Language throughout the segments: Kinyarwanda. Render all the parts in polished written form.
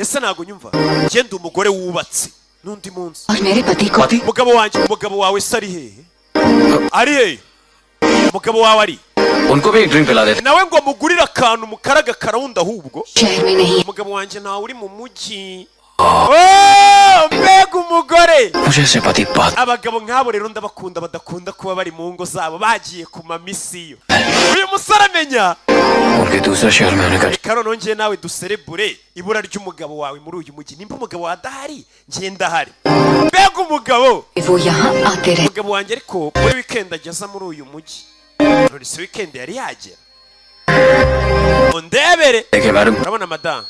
ese ntago nyumva ngende umugore wubatse n'undi munsi और मेरे पति को umugabo wanjye umugabo wawe se ari hehe ari hehe umugabo wawe ari उनको भी एक ड्रिंक पिला देते nawe ngo mugurire akantu mukaraga karawunda ahubwo शहर में नहीं umugabo wanjye ntawe uri mu mujyi mbega umugore मुझे ऐसे पति बात abagabo nk'abo rero ndabakunda badakunda kuba bari mu ngo zabo bagiye ku mamisiyo uyu musore amenya उनके दूसरे शहर में आने का reka noneho njye nawe duserebure ibura ry'umugabo wawe muri uyu mujyi nimba umugabo wawe adahari njye ndahari mbega umugabo वो यहाँ आते रहे umugabo wanjye ariko muri weekend ageza muri uyu mujyi none se weekend yari yagera undebere देखिए madam urabona madamu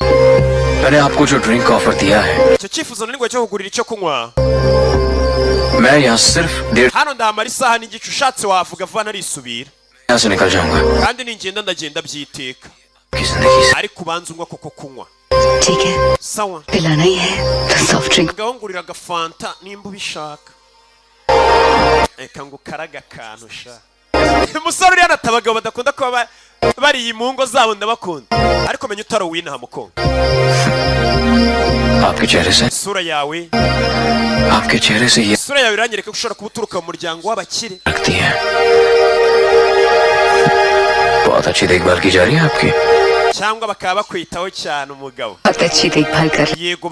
मैंने आपको जो drink offer दिया है icyo cyifuzo nari ngo cyo kugurira icyo kunywa मैं यहाँ सिर्फ 1.5 hano ndahamara isaha n'igice ushatse wavuga vuba narisubira यहाँ से निकल जाऊंगा kandi ningenda ndagenda byiteka की जिंदगी से ariko ubanza unywa koko kunywa ठीक है sawa पिलाना ही है तो soft drink ngaho ngurira agafanta nimba ubishaka reka ngo ukaraga akantu sha umusore uriya nata abagabo badakunda kuba bari mu ngo zabo ndabakunda ariko menya utari uwinaha mukongo आपके चेहरे से isura yawe आपके चेहरे से ये isura yawe iranyereka ko ushobora kuba uturuka mu muryango w'abakire लगती है बहुत अच्छी देखभाल की जा रही है आपकी cyangwa bakaba bakwitaho cyane umugabo बहुत अच्छी देखभाल कर yego